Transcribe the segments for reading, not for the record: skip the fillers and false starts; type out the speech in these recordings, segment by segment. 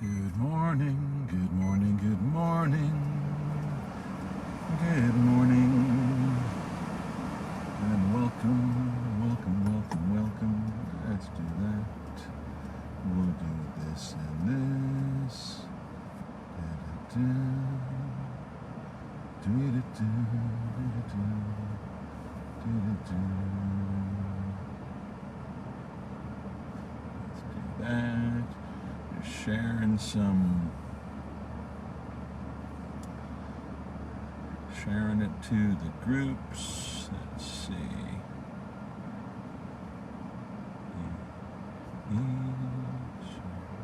Good morning, good morning, good morning, good morning, and welcome. Let's do that. We'll do this and this. Let's do that. Just sharing it to the groups. Let's see.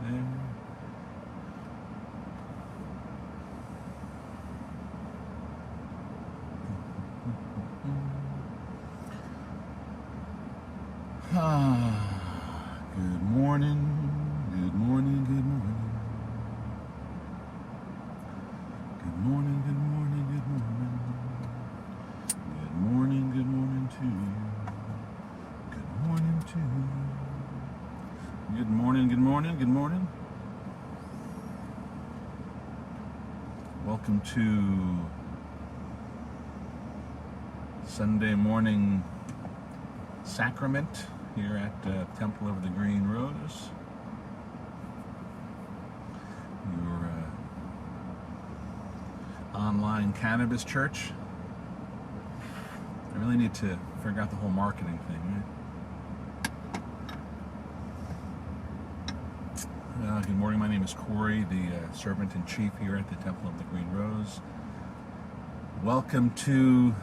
There. Good morning, good morning, good morning. Good morning, good morning, good morning. Good morning, good morning to you. Good morning to you. Good morning, good morning, good morning. Welcome to Sunday morning Sacrament here at Temple of the Green Rose. Your online cannabis church. I really need to figure out the whole marketing thing, right? Good morning, my name is Corey, the Servant-in-Chief here at the Temple of the Green Rose. Welcome to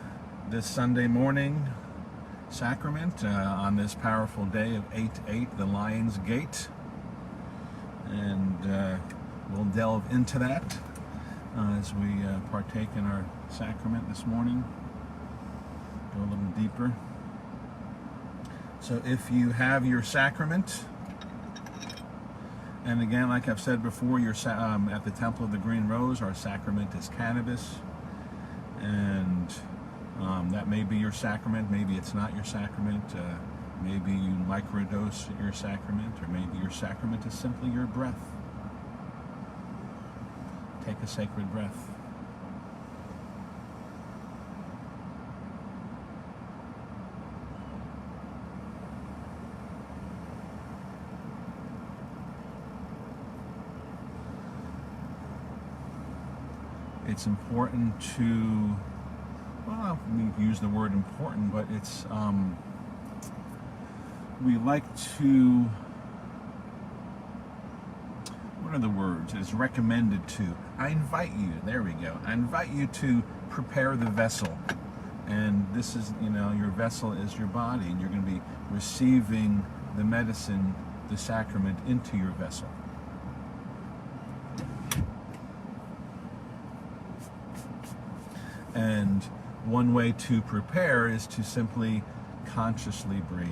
this Sunday morning Sacrament on this powerful day of 8/8, the Lion's Gate. And we'll delve into that as we partake in our sacrament this morning. Go a little deeper. So if you have your sacrament, and again, like I've said before, you're at the Temple of the Green Rose, our sacrament is cannabis. And that may be your sacrament, maybe it's not your sacrament. Maybe you microdose your sacrament, or maybe your sacrament is simply your breath. Take a sacred breath. It's important to, well, we use the word important, but it's, we like to, what are the words? It's recommended to. I invite you, there we go. I invite you to prepare the vessel. And this is, your vessel is your body, and you're going to be receiving the medicine, the sacrament, into your vessel. And one way to prepare is to simply consciously breathe.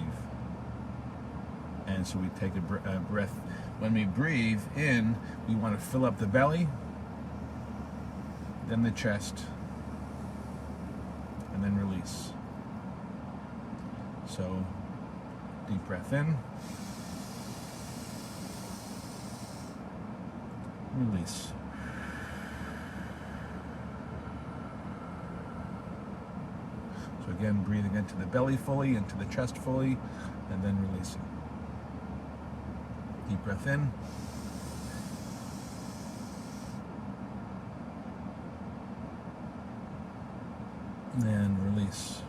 And so we take a breath. When we breathe in, we want to fill up the belly, then the chest, and then release. So, deep breath in, release. So again, breathing into the belly fully, into the chest fully, and then releasing. Deep breath in. And release.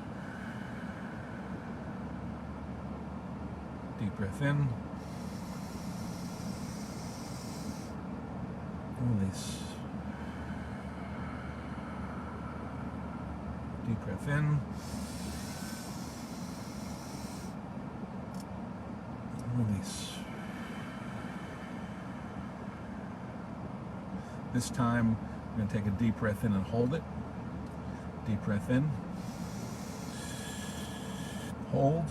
Deep breath in. Release. Deep breath in. Release. This time, we're going to take a deep breath in and hold it. Deep breath in. Hold.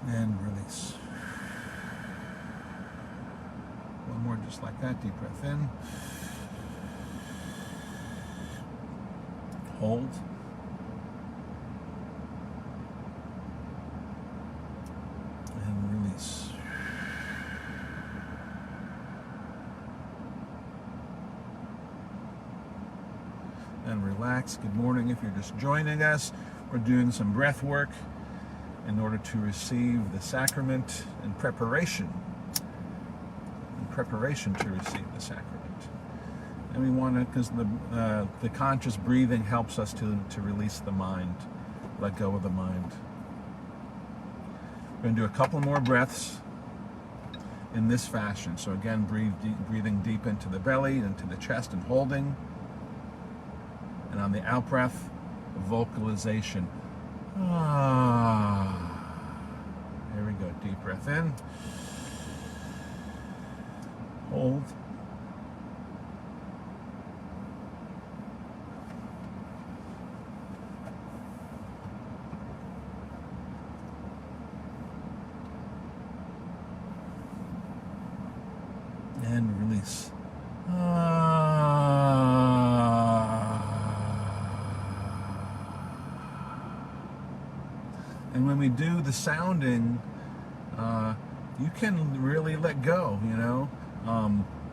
And release. One more just like that. Deep breath in. Hold. and relax. Good morning if you're just joining us. We're doing some breath work in order to receive the sacrament in preparation to receive the sacrament. And we want to, because the conscious breathing helps us to release the mind, let go of the mind. We're going to do a couple more breaths in this fashion. So again, breathing deep into the belly, into the chest, and holding. And on the out breath, vocalization. Ah. Here we go. Deep breath in. Hold. And release. And when we do the sounding, you can really let go, you know.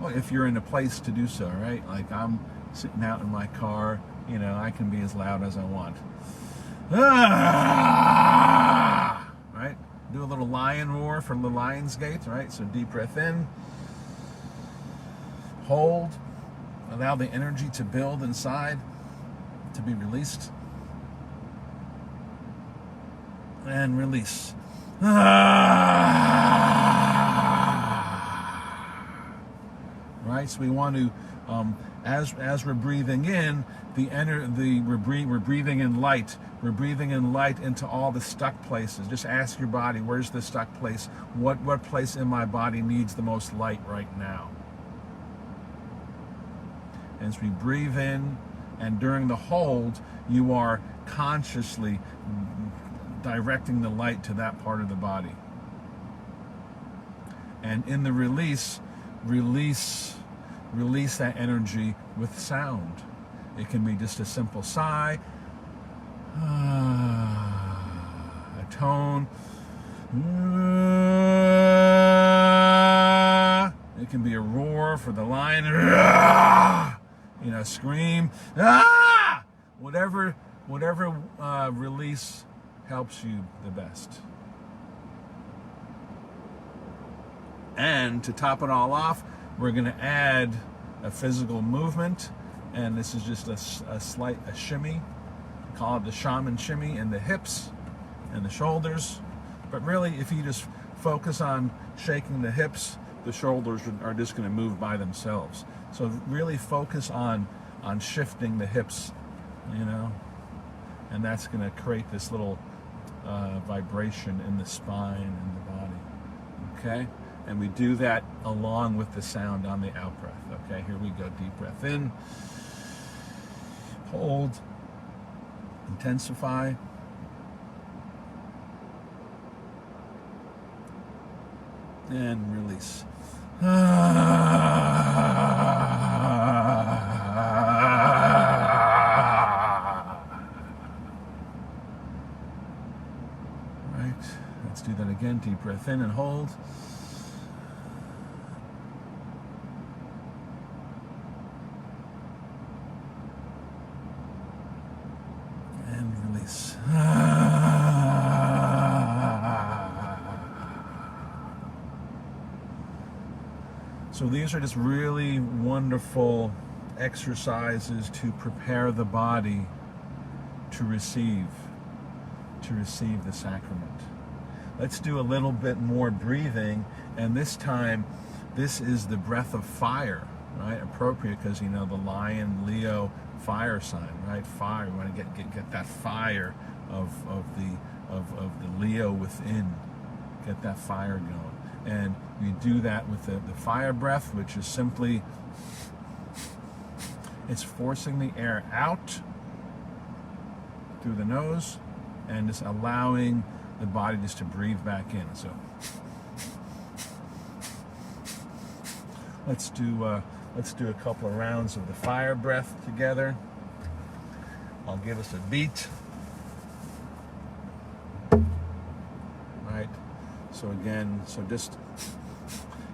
Well, if you're in a place to do so, right? Like I'm sitting out in my car, you know, I can be as loud as I want. Right? Do a little lion roar for the lion's gate, right? So deep breath in. Hold. Allow the energy to build inside, to be released. And release. Right, so we want to, as we're breathing in, we're breathing in light. We're breathing in light into all the stuck places. Just ask your body, where's the stuck place? What place in my body needs the most light right now? As we breathe in, and during the hold, you are consciously directing the light to that part of the body. And in the release that energy with sound. It can be just a simple sigh, a tone, it can be a roar for the lion, you know, scream, whatever release helps you the best. And to top it all off, we're going to add a physical movement, and this is just a shimmy. We call it the shaman shimmy in the hips and the shoulders. But really, if you just focus on shaking the hips, the shoulders are just going to move by themselves. So really focus on shifting the hips, you know, and that's going to create this little vibration in the spine and the body. Okay? And we do that along with the sound on the out breath. Okay, here we go. Deep breath in. Hold. Intensify. And release. Right. Let's do that again. Deep breath in and hold. Release. So these are just really wonderful exercises to prepare the body to receive the sacrament. Let's do a little bit more breathing, and this time this is the breath of fire, right? Appropriate because, you know, the lion, Leo, fire sign, right? Fire. We want to get that fire of the Leo within. Get that fire going, and we do that with the fire breath, which is simply it's forcing the air out through the nose and just allowing the body just to breathe back in. So let's do a couple of rounds of the fire breath together. I'll give us a beat. Right. So again,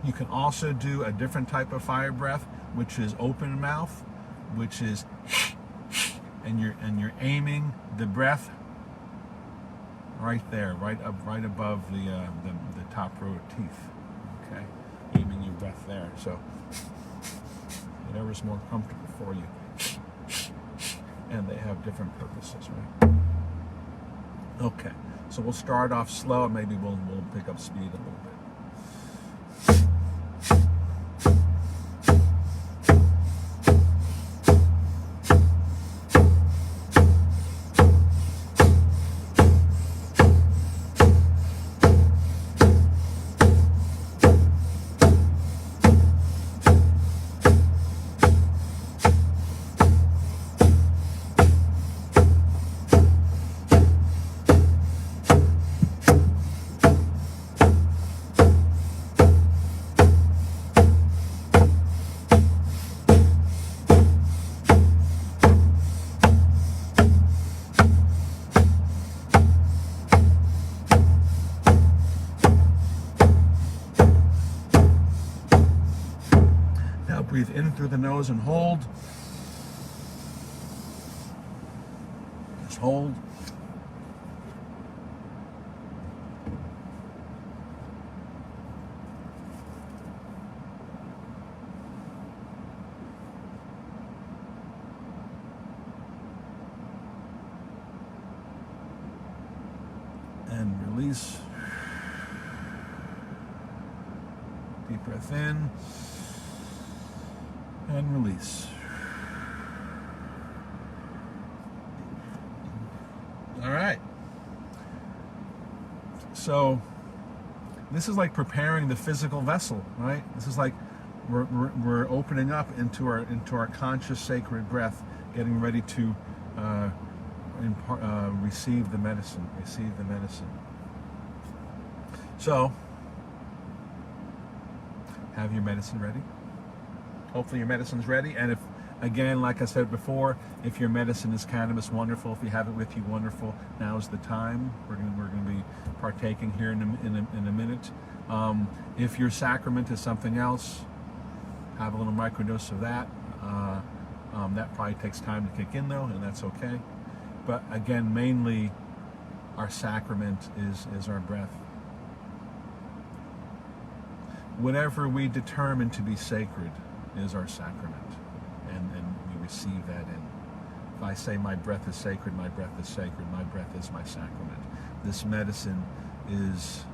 you can also do a different type of fire breath, which is open mouth, which is and you're aiming the breath right there, right above the top row of teeth. Okay, aiming your breath there. So whatever's more comfortable for you. And they have different purposes, right? Okay, so we'll start off slow, and maybe we'll pick up speed a little bit. Breathe in through the nose and hold. Just hold. And release. Deep breath in. And release. All right. So this is like preparing the physical vessel, right? This is like we're opening up into our conscious sacred breath, getting ready to receive the medicine. Receive the medicine. So have your medicine ready. Hopefully your medicine's ready, and if, again, like I said before, if your medicine is cannabis, wonderful. If you have it with you, wonderful. Now's the time. We're gonna be partaking here in a minute. If your sacrament is something else, have a little microdose of that. That probably takes time to kick in though, and that's okay. But again, mainly our sacrament is our breath. Whatever we determine to be sacred is our sacrament, and we receive that in. If I say my breath is sacred, my breath is sacred, my breath is my sacrament. This medicine is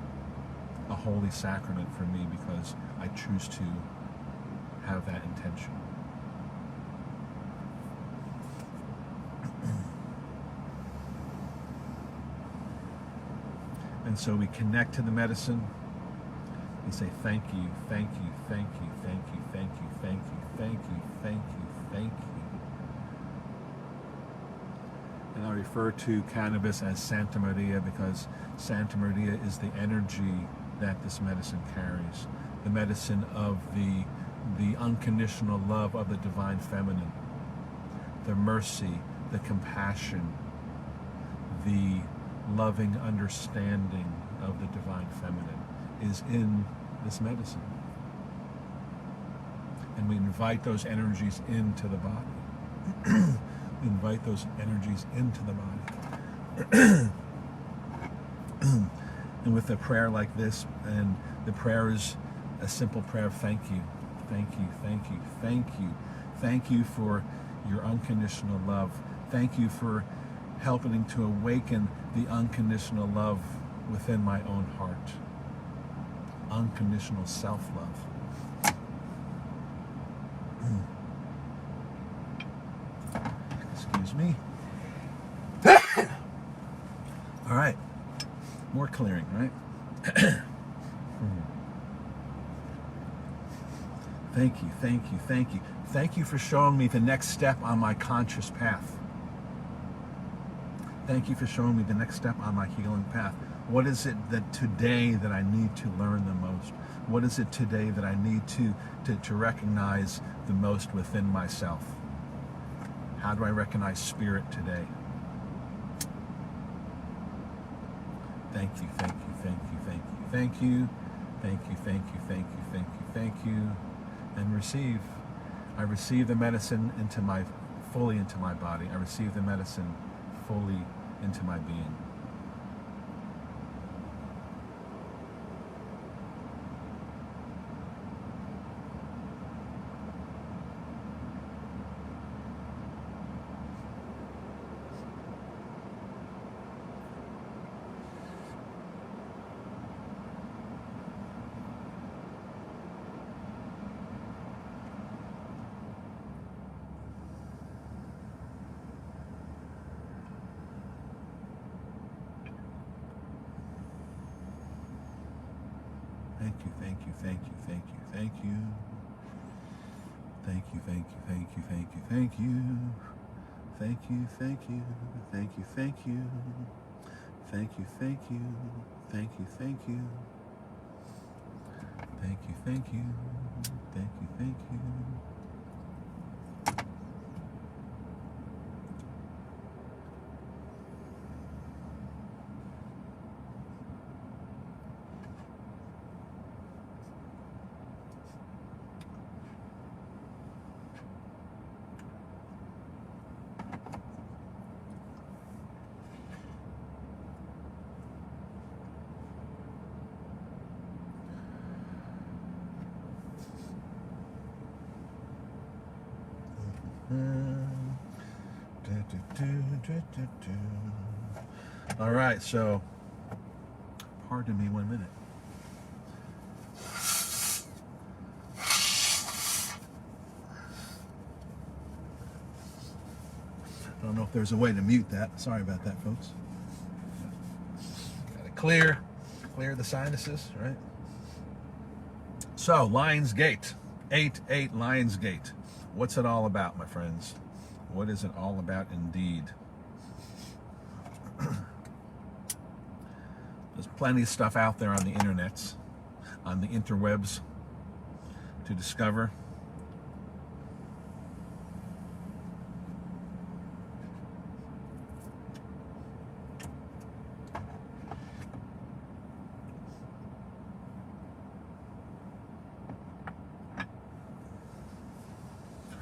a holy sacrament for me because I choose to have that intention. And so we connect to the medicine. We say thank you, thank you, thank you, thank you, thank you, thank you, thank you, thank you, thank you. And I refer to cannabis as Santa Maria because Santa Maria is the energy that this medicine carries. The medicine of the unconditional love of the divine feminine. The mercy, the compassion, the loving understanding of the divine feminine is in this medicine. And we invite those energies into the body. We invite those energies into the body. And with a prayer like this, and the prayer is a simple prayer of thank you, thank you, thank you, thank you. Thank you for your unconditional love. Thank you for helping to awaken the unconditional love within my own heart. Unconditional self-love. Excuse me. All right. More clearing, right? Thank you, thank you, thank you. Thank you for showing me the next step on my conscious path. Thank you for showing me the next step on my healing path. What is it that today that I need to learn the most? What is it today that I need to recognize the most within myself? How do I recognize spirit today? Thank you, thank you, thank you, thank you, thank you, thank you, thank you, thank you, thank you, thank you, and receive. I receive the medicine into my fully into my body. I receive the medicine fully into my being. Thank you, thank you, thank you, thank you, thank you. Thank you, thank you, thank you, thank you, thank you. Thank you, thank you, thank you, thank you. Thank you, thank you, thank you, thank you. Thank you, thank you, thank you, thank you. All right, so pardon me 1 minute. I don't know if there's a way to mute that. Sorry about that, folks. Gotta clear the sinuses, right? So, Lion's Gate, 8-8 Lion's Gate. What's it all about, my friends? What is it all about indeed? There's plenty of stuff out there on the internets, on the interwebs to discover.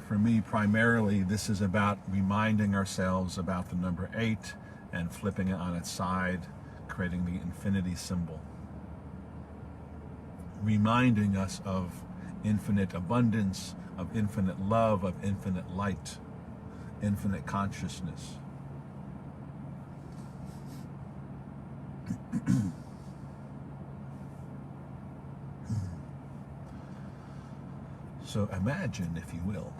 For me, primarily, this is about reminding ourselves about the number 8 and flipping it on its side, creating the infinity symbol. Reminding us of infinite abundance, of infinite love, of infinite light, infinite consciousness. So imagine, if you will,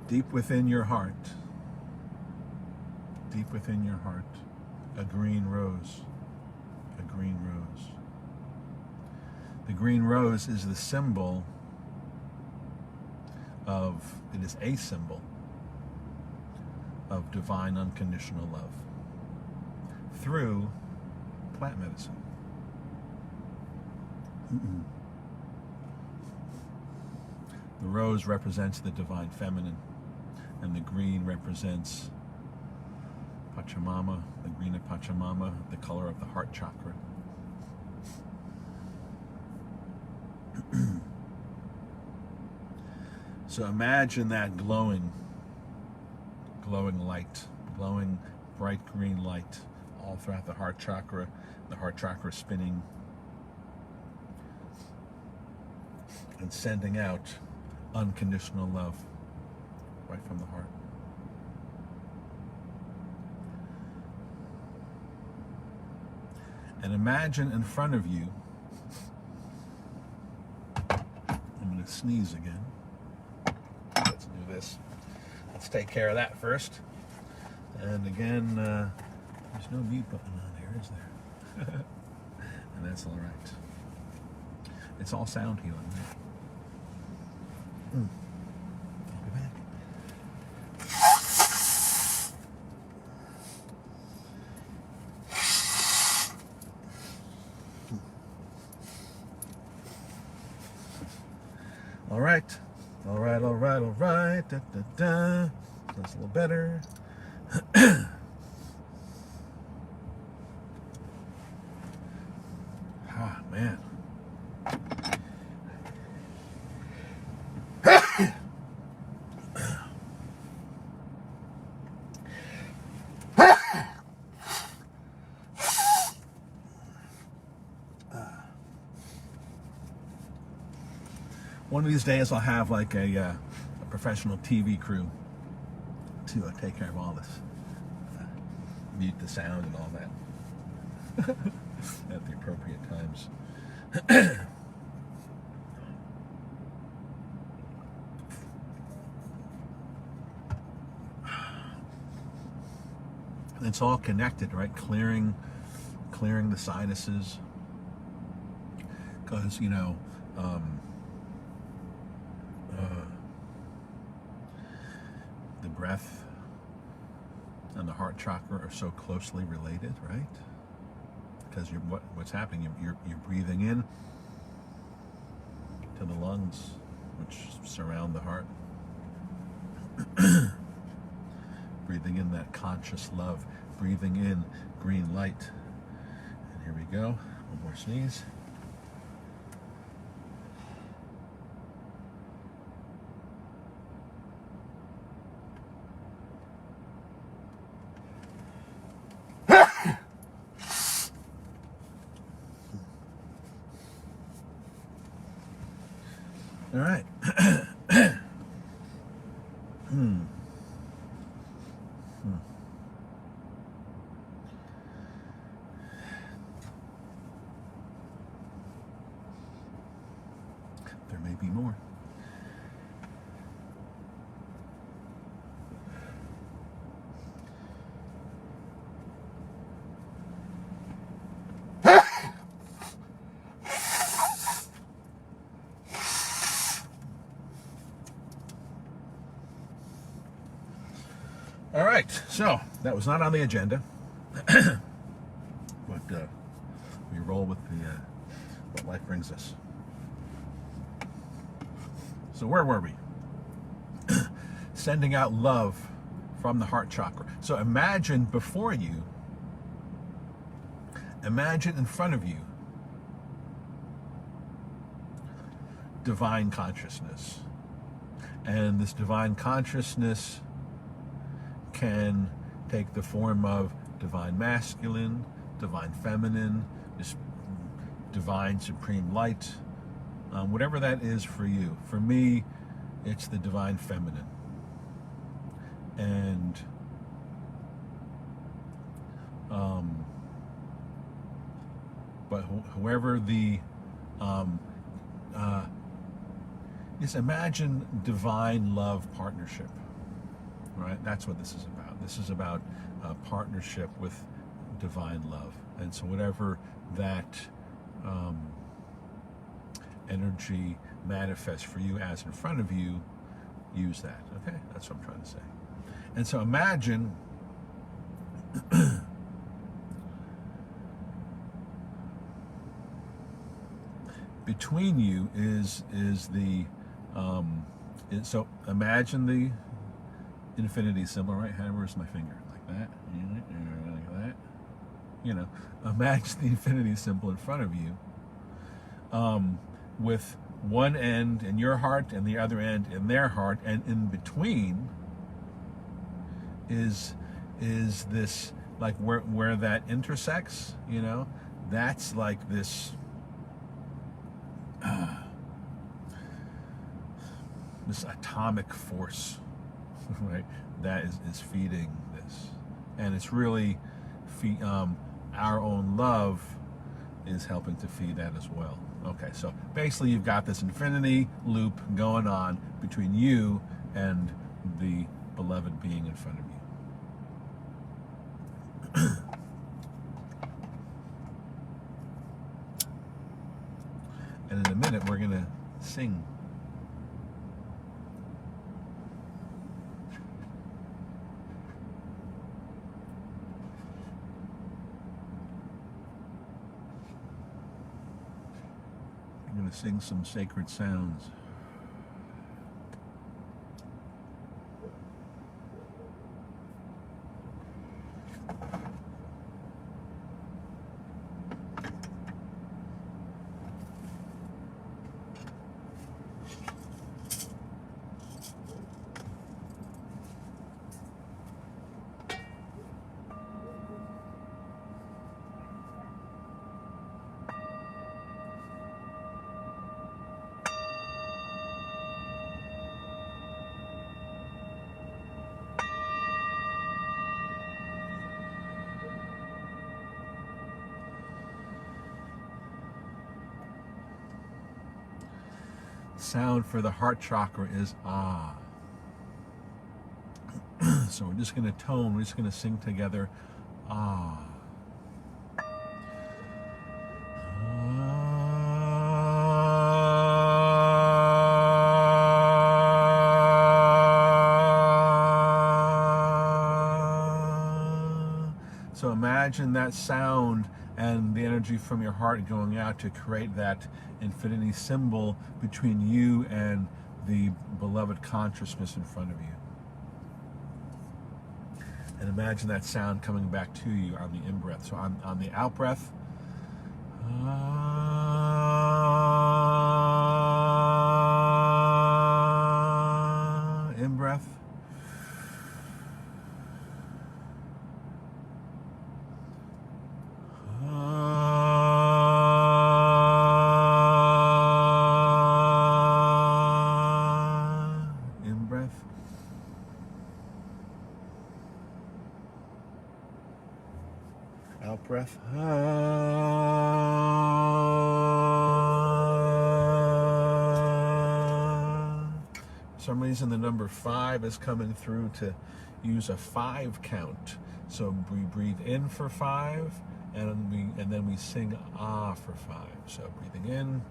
deep within your heart, a green rose, a green rose. The green rose is the symbol of, it is a symbol of divine unconditional love through plant medicine. The rose represents the divine feminine, and the green represents Pachamama, the green of Pachamama, the color of the heart chakra. So imagine that glowing light, glowing bright green light all throughout the heart chakra spinning and sending out unconditional love right from the heart. And imagine in front of you, I'm going to sneeze again. Let's do this. Let's take care of that first. And again, there's no mute button on here, is there? And that's all right. It's all sound healing. I'll be back. All right. Da, da, da. That's a little better. man. One of these days I'll have like a professional TV crew to take care of all this. Mute the sound and all that at the appropriate times. It's all connected, right? Clearing the sinuses, because the breath and the heart chakra are so closely related, right? Because what's happening? You're breathing in to the lungs, which surround the heart. Breathing in that conscious love. Breathing in green light. And here we go. One more sneeze. All right. There may be more. All right, so that was not on the agenda, but we roll with what life brings us. So where were we? Sending out love from the heart chakra. So imagine before you, imagine in front of you, divine consciousness. And this divine consciousness can take the form of divine masculine, divine feminine, this divine supreme light, whatever that is for you. For me, it's the divine feminine. And but whoever the just imagine divine love partnership, right? That's what this is about. This is about partnership with divine love. And so whatever that energy manifests for you as in front of you, use that. Okay, that's what I'm trying to say. And so imagine between you is the so imagine the infinity symbol, right? Where's my finger? Like that, like that. Imagine the infinity symbol in front of you, with one end in your heart and the other end in their heart, and in between is this, like where that intersects, that's like this this atomic force, right? That is feeding this, and it's really our own love is helping to feed that as well. Okay, so basically you've got this infinity loop going on between you and the beloved being in front of you. And in a minute we're going to sing. I'm going to sing some sacred sounds. sound for the heart chakra is ah. So we're just going to tone, we're just going to sing together ah. So imagine that sound and the energy from your heart going out to create that infinity symbol between you and the beloved consciousness in front of you. And imagine that sound coming back to you on the in-breath. So on the out-breath, in-breath, in-breath. Out breath. For some reason the number 5 is coming through to use a 5 count. So we breathe in for 5 and then we sing ah for 5. So breathing in.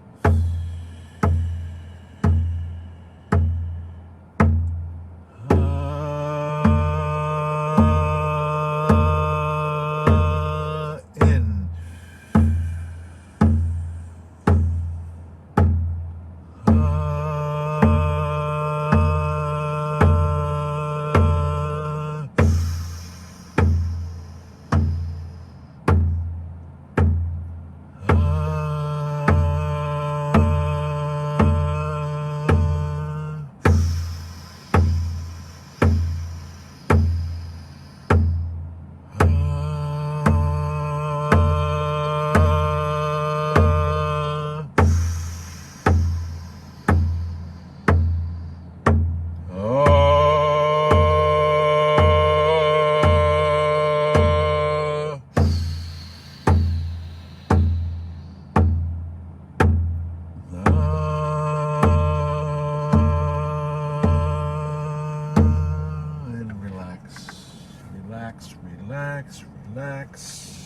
Relax.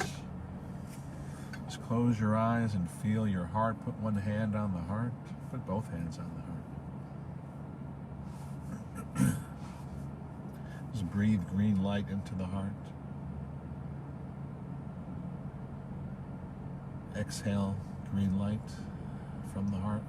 Just close your eyes and feel your heart. Put one hand on the heart. Put both hands on the heart. Just breathe green light into the heart. Exhale green light from the heart.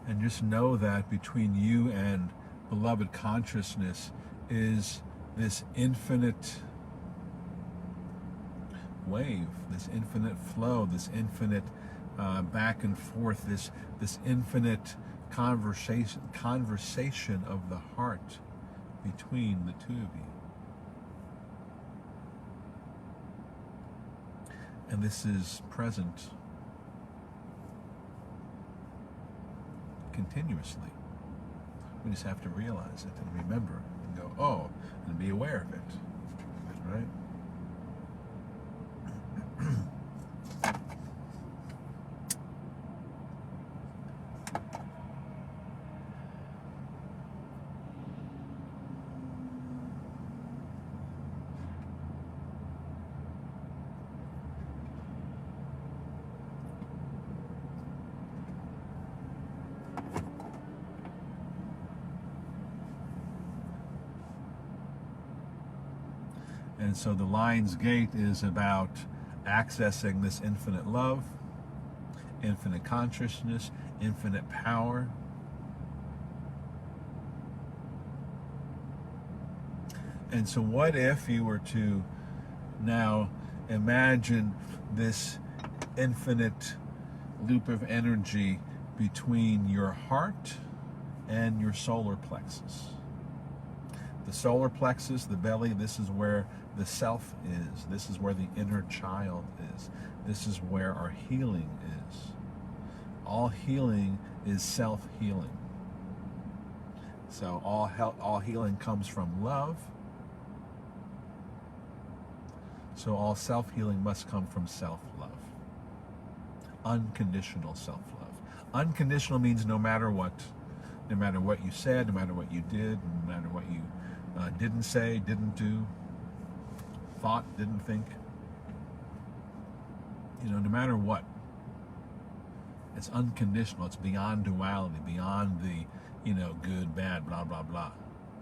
And just know that between you and beloved consciousness is this infinite wave, this infinite flow, this infinite back and forth, this infinite conversation of the heart between the two of you. And this is present continuously. We just have to realize it and remember and go, oh, and be aware of it, right? And so the Lion's Gate is about accessing this infinite love, infinite consciousness, infinite power. And so what if you were to now imagine this infinite loop of energy between your heart and your solar plexus. The solar plexus, the belly, this is where the self is. This is where the inner child is. This is where our healing is. All healing is self-healing. So all healing comes from love. So all self-healing must come from self-love. Unconditional self-love. Unconditional means no matter what you said, no matter what you did, no matter what you didn't say, didn't do, thought, didn't think. No matter what. It's unconditional. It's beyond duality, beyond the, good, bad, blah, blah, blah.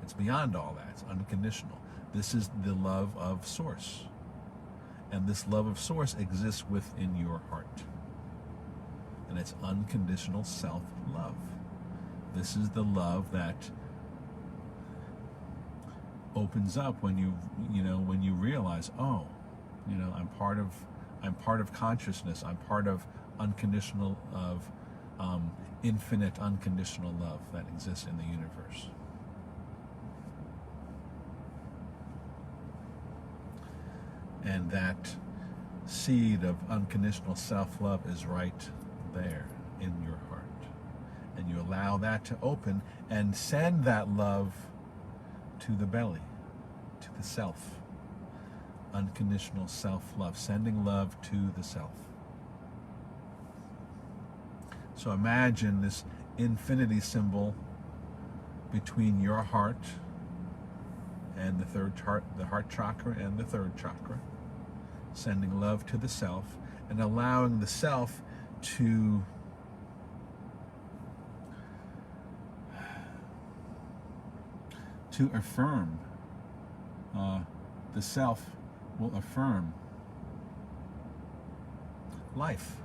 It's beyond all that. It's unconditional. This is the love of Source. And this love of Source exists within your heart. And it's unconditional self-love. This is the love that opens up when you realize, oh, I'm part of consciousness. I'm part of unconditional infinite unconditional love that exists in the universe. And that seed of unconditional self-love is right there in your heart. And you allow that to open and send that love to the belly, to the self. Unconditional self-love, sending love to the self. So imagine this infinity symbol between your heart and the heart chakra and the third chakra, sending love to the self and allowing the self to affirm. The self will affirm life.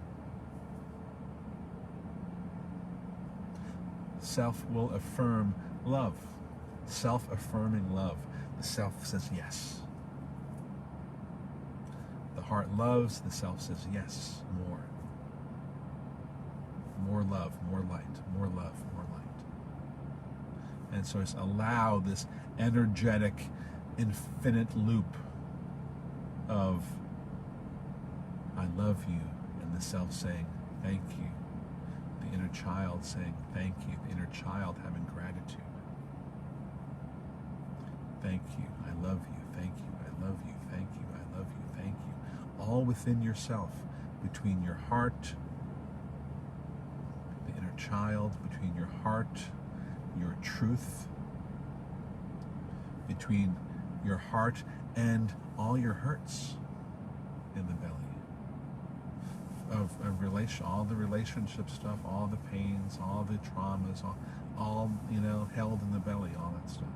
Self will affirm love. Self-affirming love. The self says yes. The heart loves, the self says yes, more. More love, more light, more love, more light. And so it's allow this energetic, infinite loop of I love you, and the self saying thank you. The inner child saying thank you. The inner child having gratitude. Thank you. I love you. Thank you. I love you. Thank you. I love you. Thank you. All within yourself, between your heart, the inner child, between your heart, your truth, between your heart and all your hurts in the belly. Of all the relationship stuff, all the pains, all the traumas, all held in the belly, all that stuff.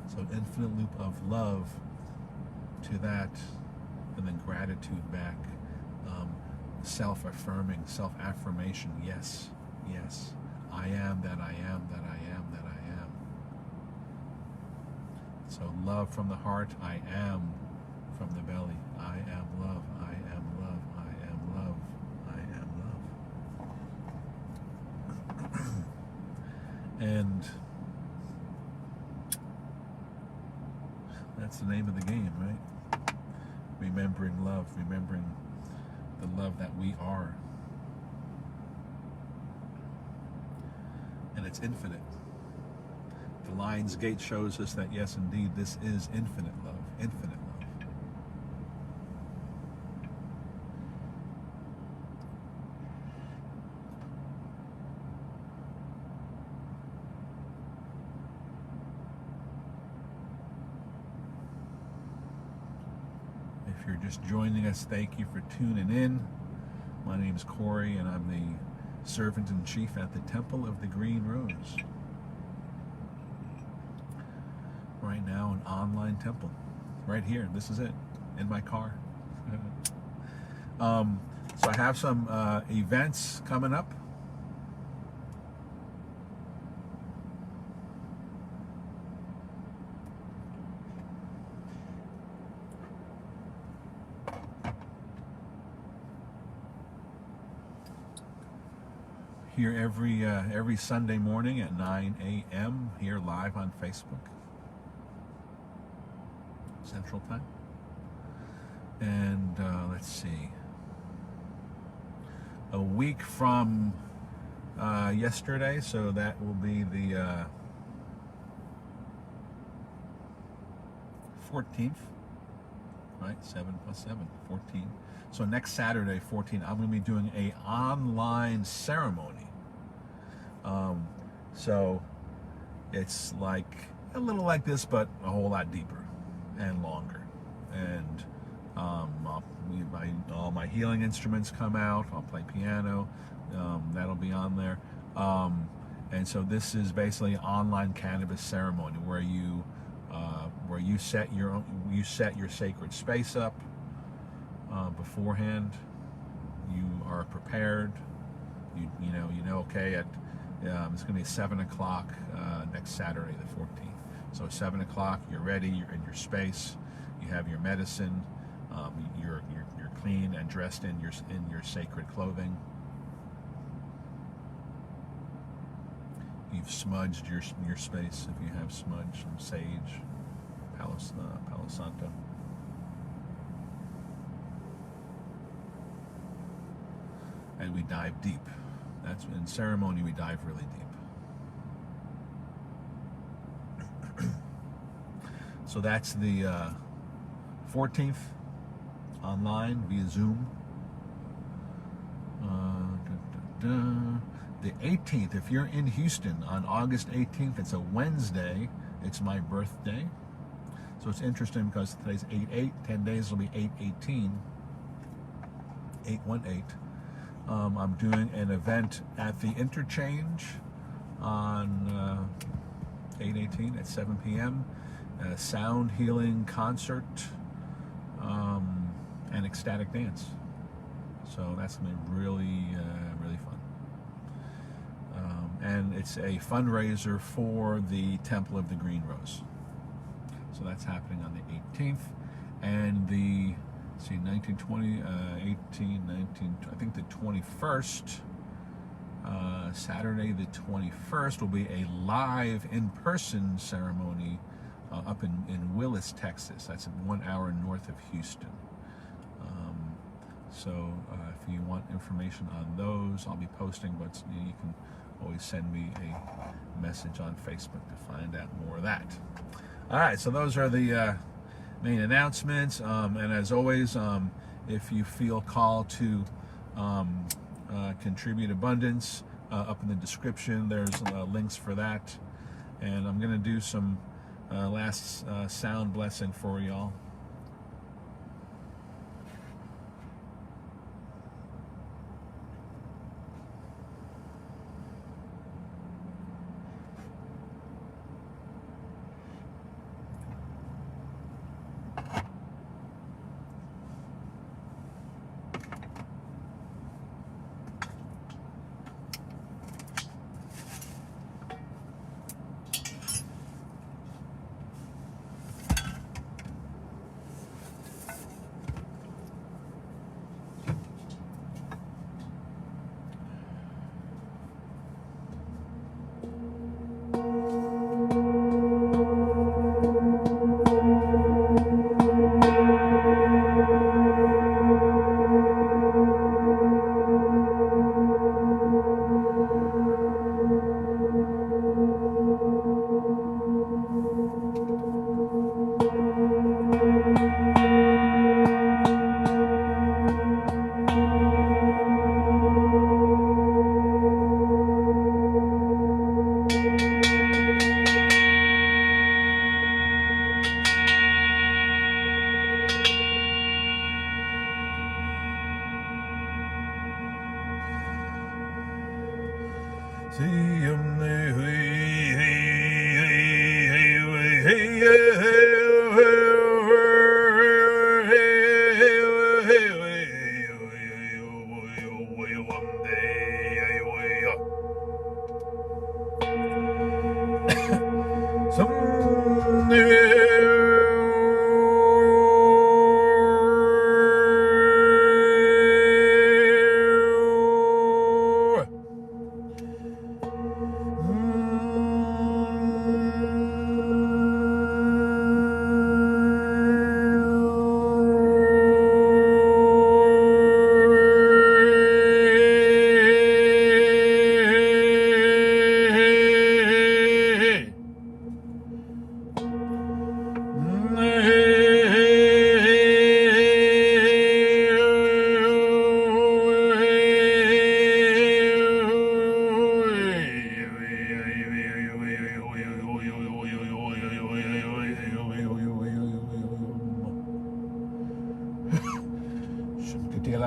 So an infinite loop of love to that, and then gratitude back, self-affirming, self-affirmation, yes, yes, I am that I am, that I am, that I am. So love from the heart, I am from the belly, I am love, I am love, I am love, I am love. And that's the name of the game, right? Remembering love, remembering the love that we are. And it's infinite. The Lion's Gate shows us that, yes, indeed, this is infinite love, infinite love. If you're just joining us, thank you for tuning in. My name is Corey, and I'm the Servant-in-Chief at the Temple of the Green Rose. Right now, an online temple. Right here, this is it, in my car. So I have some events coming up. here every Sunday morning at 9 a.m. here live on Facebook Central Time. And let's see, a week from yesterday, so that will be the 14th, right? 7 plus 7, 14. So next Saturday, 14, I'm going to be doing a online ceremony. So it's like a little like this, but a whole lot deeper and longer. And all my healing instruments come out. I'll play piano. That'll be on there. And so this is basically an online cannabis ceremony where you set your sacred space up beforehand. You are prepared. You know. Okay, it's going to be 7 o'clock next Saturday, the 14th. So 7 o'clock, you're ready. You're in your space. You have your medicine. You're clean and dressed in your sacred clothing. You've smudged your space if you have smudge, some sage, Palo Santo. And we dive deep. That's in ceremony, we dive really deep. So that's the 14th online via Zoom. The 18th, if you're in Houston on August 18th, it's a Wednesday. It's my birthday. So it's interesting because today's 8/8. 10 days will be 8/18. 8/18. I'm doing an event at the Interchange on 8/18 at 7 p.m. A sound healing concert and ecstatic dance. So that's going to be really, really fun. And it's a fundraiser for the Temple of the Green Rose. So that's happening on the 18th. And the 19, 20, 18, 19, I think the 21st, Saturday the 21st will be a live in-person ceremony up in Willis, Texas. That's 1 hour north of Houston. So if you want information on those, I'll be posting, but you can always send me a message on Facebook to find out more of that. All right, so those are the main announcements, and as always, if you feel called to contribute abundance, up in the description there's links for that. And I'm going to do some last sound blessing for y'all.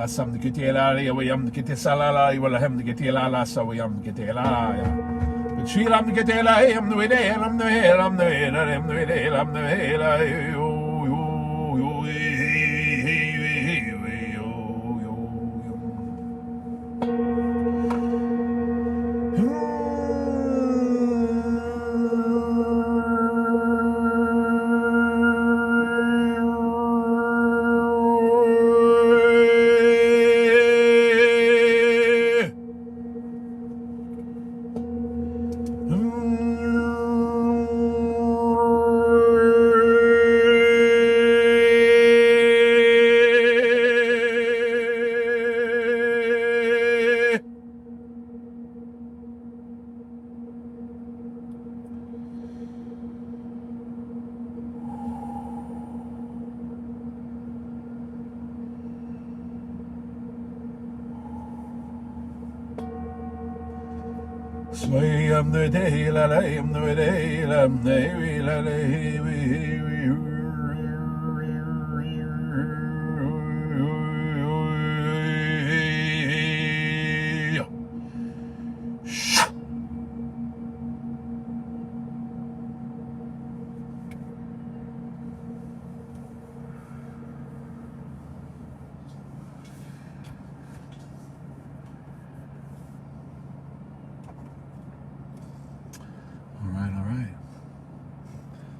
sam the kitela ya we am the kitisala you will have the kitela so we am the kitela but she am the kitela I am the way there I'm the hell I'm the way I'm the way there I'm the hell Sway am the day la la am the day la la All right.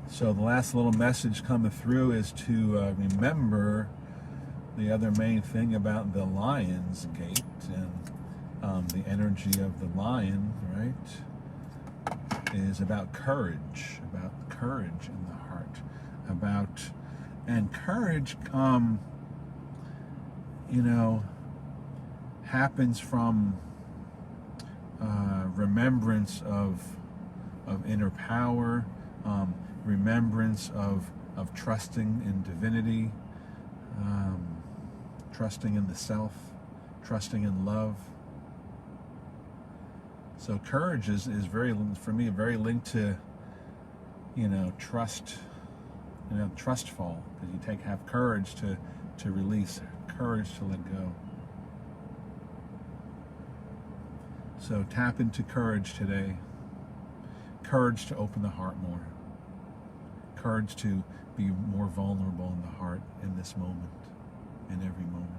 So the last little message coming through is to remember the other main thing about the lion's gate and the energy of the lion, right, is about courage in the heart, and courage, happens from remembrance of inner power, remembrance of trusting in divinity, trusting in the self, trusting in love. So courage is very, for me, very linked to, trust, trustful, because you have courage to release, courage to let go. So tap into courage today. Courage to open the heart more. Courage to be more vulnerable in the heart in this moment, in every moment.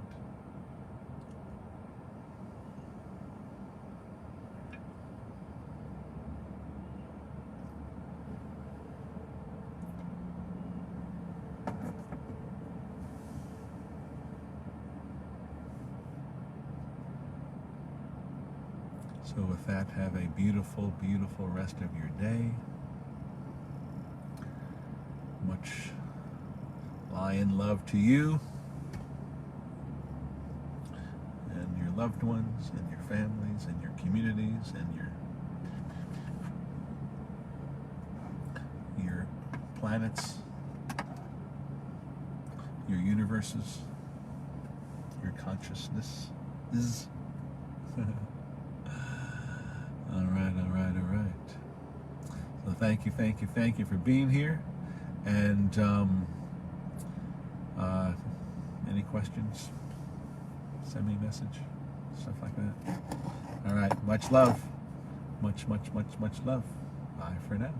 So with that, have a beautiful, beautiful rest of your day. Much lion love to you and your loved ones and your families and your communities and your planets, your universes, your consciousness is. All right. So thank you for being here. And any questions? Send me a message, stuff like that. All right, much love. Much love. Bye for now.